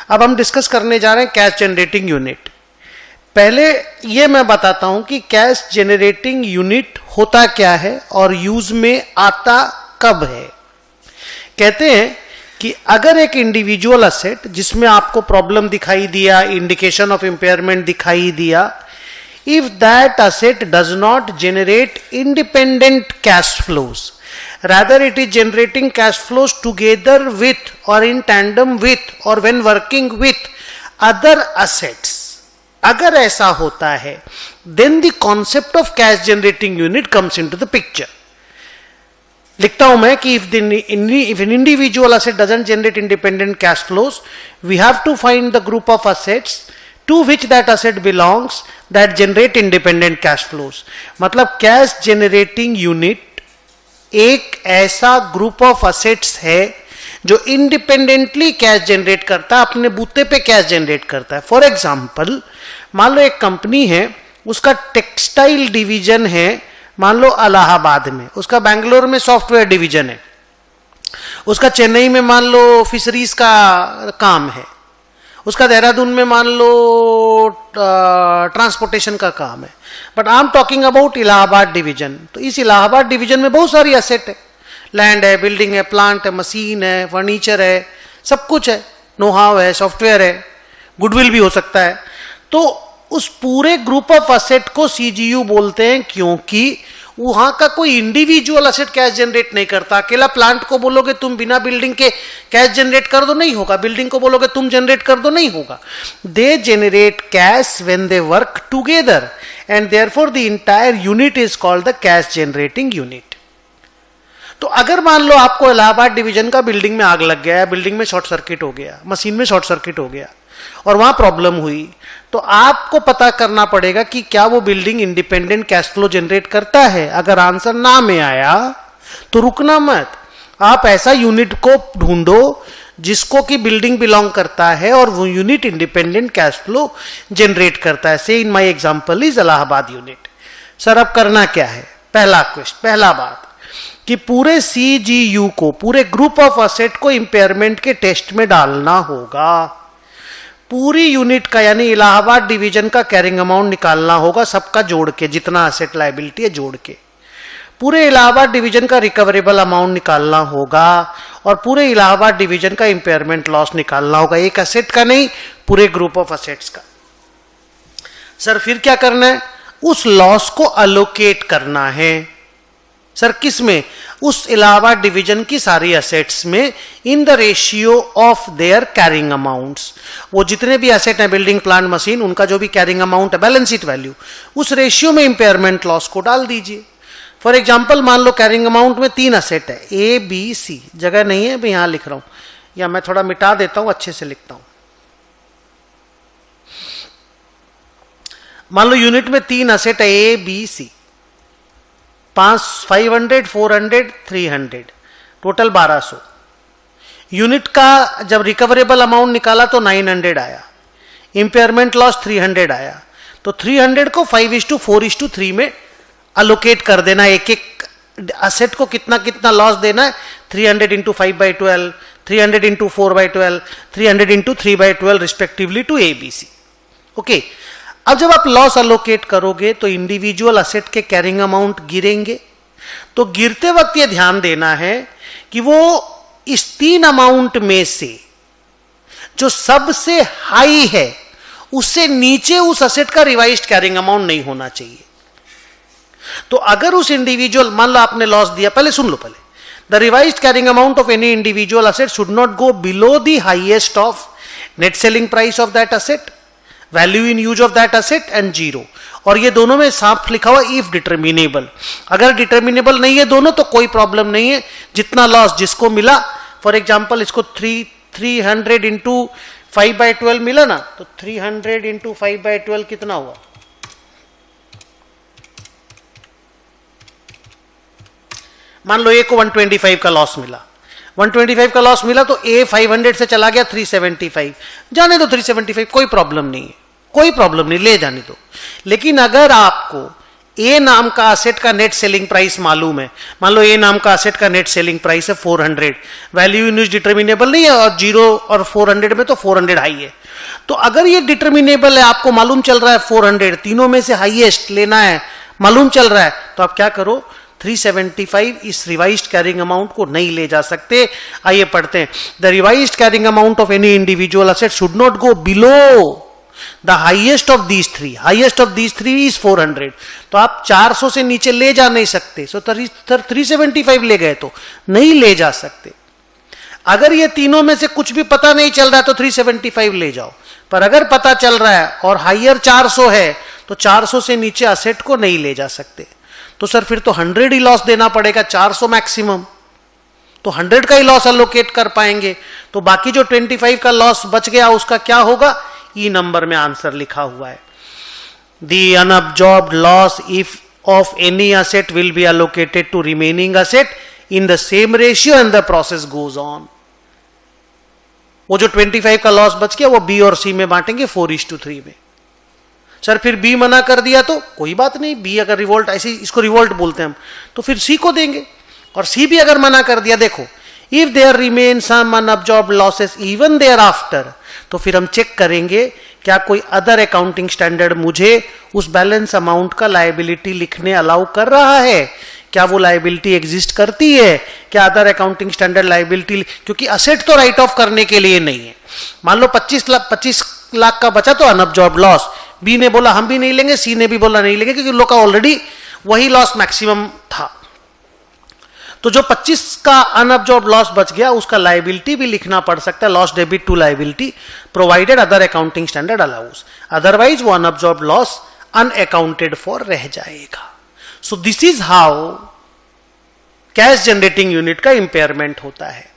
अब हम डिस्कस करने जा रहे हैं कैश जनरेटिंग यूनिट। पहले ये मैं बताता हूं कि कैश जनरेटिंग यूनिट होता क्या है और यूज में आता कब है। कहते हैं कि अगर एक इंडिविजुअल असेट जिसमें आपको प्रॉब्लम दिखाई दिया, इंडिकेशन ऑफ इंपेयरमेंट दिखाई दिया, if that asset does not generate independent cash flows, rather it is generating cash flows together with or in tandem with or when working with other assets, अगर ऐसा होता है then the concept of cash generating unit comes into the picture. लिखता हूं मैं कि if an individual asset doesn't generate independent cash flows, we have to find the group of assets to which that asset belongs that generate independent cash flows. मतलब cash generating unit एक ऐसा group of assets है जो independently cash generate करता है, अपने बूते पे कैश जनरेट करता है। फॉर एग्जांपल, मान लो एक कंपनी है, उसका टेक्सटाइल डिवीजन है मान लो इलाहाबाद में, उसका बेंगलोर में सॉफ्टवेयर डिवीजन है, उसका चेन्नई में मान लो फिशरीज का काम है, उसका देहरादून में मान लो ट्रांसपोर्टेशन का काम है। But I am talking about Allahabad division. तो इस इलाहाबाद डिवीजन में बहुत सारी एसेट है, लैंड है, बिल्डिंग है, प्लांट है, मशीन है, फर्नीचर है, सब कुछ है, नो हाउ है, सॉफ्टवेयर है, गुडविल भी हो सकता है। तो उस पूरे ग्रुप ऑफ एसेट को सीजीयू बोलते हैं, क्योंकि वहां का कोई इंडिविजुअल एसेट कैश जनरेट नहीं करता। अकेला प्लांट को बोलोगे तुम बिना बिल्डिंग के कैश जनरेट कर दो, नहीं होगा। बिल्डिंग को बोलोगे तुम जनरेट कर दो, नहीं होगा। They generate cash when they work together and therefore the entire unit is called the cash generating unit. तो अगर मान लो आपको इलाहाबाद डिवीजन का बिल्डिंग में आग लग गया, बिल्डिंग में शॉर्ट सर्किट हो गया, मशीन में शॉर्ट सर्किट हो गया और वहां प्रॉब्लम हुई, तो आपको पता करना पड़ेगा कि क्या वो building independent cash flow generate करता है। अगर आंसर ना में आया तो रुकना मत, आप ऐसा यूनिट को ढूंढो जिसको कि बिल्डिंग बिलोंग करता है और वो unit independent cash flow generate करता है। से in my example is Allahabad unit. Sir अब करना क्या है? पहला बात कि पूरे सीजीयू को, पूरे ग्रुप ऑफ असेट को इंपेयरमेंट के टेस्ट में डालना होगा। पूरी यूनिट का यानी इलाहाबाद डिवीजन का कैरिंग अमाउंट निकालना होगा, सबका जोड़ के, जितना एसेट लायबिलिटी है जोड़ के। पूरे इलाहाबाद डिवीजन का रिकवरेबल अमाउंट निकालना होगा और पूरे इलाहाबाद डिवीजन का इंपेयरमेंट लॉस निकालना होगा। एक एसेट का नहीं, पूरे ग्रुप ऑफ एसेट्स का। सर फिर क्या करना है? उस लॉस को अलोकेट करना है। सर किस में? उस इलाहाबाद डिवीजन की सारी एसेट्स में, in the ratio of their carrying amounts. वो जितने भी एसेट हैं, बिल्डिंग, प्लांट, मशीन, उनका जो भी कैरिंग अमाउंट है, बैलेंस शीट वैल्यू, उस रेशियो में इंपेयरमेंट लॉस को डाल दीजिए। फॉर एग्जांपल मान लो कैरिंग अमाउंट में 3 एसेट है, ए बी सी। जगह नहीं है, मैं यहां लिख रहा हूं, या मैं थोड़ा मिटा देता हूं, अच्छे से लिखता हूं। मान लो यूनिट में 3 एसेट है, A B C, 500, 400, 300, total 1200। Unit का जब रिकवरेबल अमाउंट निकाला तो 900 आया, इंपेयरमेंट लॉस 300 आया। तो 300 को 5:4:3 में अलोकेट कर देना। एक एक असेट को कितना कितना लॉस देना है, 300 into 5/12, 300 into 4/12, 300 into 3/12 respectively to A B C. Okay, अब जब आप लॉस अलोकेट करोगे तो इंडिविजुअल असेट के कैरिंग अमाउंट गिरेंगे। तो गिरते वक्त ये ध्यान देना है कि वो इस 3 अमाउंट में से जो सबसे हाई है उससे नीचे उस असेट का रिवाइज्ड कैरिंग अमाउंट नहीं होना चाहिए। तो अगर उस इंडिविजुअल, मान लो आपने लॉस दिया, पहले सुन लो, पहले the revised carrying amount of any individual asset should not go below the highest of net selling price of that asset, value in use of that asset and 0। और ये दोनों में साफ लिखा हुआ इफ डिटर्मिनेबल। अगर डिटर्मिनेबल नहीं है दोनों तो कोई प्रॉब्लम नहीं है, जितना लॉस जिसको मिला। फॉर एग्जांपल इसको 300 इंटू 5/12 मिला ना, तो 300 इंटू 5/12 कितना हुआ? मान लो ए को 125 का लॉस मिला, 125 का लॉस मिला तो ए 500 से चला गया 375। जाने दो 375, कोई प्रॉब्लम नहीं है, कोई प्रॉब्लम नहीं, ले जाने दो। लेकिन अगर आपको ए नाम का असेट का नेट सेलिंग प्राइस मालूम है, मान लो ए नाम का असेट का नेट सेलिंग प्राइस है 400, वैल्यू इन यूज डिटर्मिनेबल नहीं है और 0 और 400 में तो 400 हाई है। तो अगर ये डिटर्मिनेबल है, आपको मालूम चल रहा है 400, तीनों में से हाईएस्ट लेना है, मालूम चल रहा है, तो आप क्या करो, 375 इस रिवाइज्ड कैरिंग अमाउंट को नहीं ले जा सकते। आइए पढ़ते हैं। The revised carrying amount of any individual asset should not go below the highest of these three, highest of these three is 400। तो आप 400 से नीचे ले जा नहीं सकते। सो 375 ले गए तो नहीं ले जा सकते। अगर ये तीनों में से कुछ भी पता नहीं चल रहा है तो 375 ले जाओ, पर अगर पता चल रहा है और हायर 400 है तो 400 से नीचे असेट को नहीं ले जा सकते। तो सर फिर तो 100 ही लॉस देना पड़ेगा, 400 मैक्सिमम, तो 100 का ही लॉस एलोकेट कर पाएंगे। तो बाकी जो 25 का लॉस बच गया उसका क्या होगा, ई नंबर में आंसर लिखा हुआ है। The unabsorbed loss if of any asset will be allocated to remaining asset in the same ratio and the process goes on. वो जो 25 का लॉस बच गया वो बी और सी में बांटेंगे 4:3 में। सर फिर बी मना कर दिया तो कोई बात नहीं, बी अगर रिवोल्ट, ऐसे इसको रिवोल्ट बोलते हैं हम, तो फिर सी को देंगे। और सी भी अगर मना कर दिया, देखो if there remain some unabsorbed losses even thereafter, तो फिर हम चेक करेंगे क्या कोई अदर अकाउंटिंग स्टैंडर्ड मुझे उस बैलेंस अमाउंट का लायबिलिटी लिखने अलाउ कर रहा है, क्या वो लायबिलिटी एग्जिस्ट करती है, क्या अदर अकाउंटिंग स्टैंडर्ड लायबिलिटी, क्योंकि असेट तो राइट ऑफ करने के लिए नहीं है। मान लो 25 लाख का बचा तो अनअब्जॉर्ब्ड लॉस, बी ने बोला हम भी नहीं लेंगे, सी ने भी बोला नहीं लेंगे, क्योंकि लोग का ऑलरेडी वही लॉस मैक्सिमम था। तो जो 25 का अनअब्जॉर्ब्ड लॉस बच गया उसका लायबिलिटी भी लिखना पड़ सकता है, loss debit to liability, provided other accounting standard allows, otherwise वो अनअब्जॉर्ब्ड लॉस अनअकाउंटेड फॉर रह जाएगा। So this is how cash generating unit का इंपेयरमेंट होता है।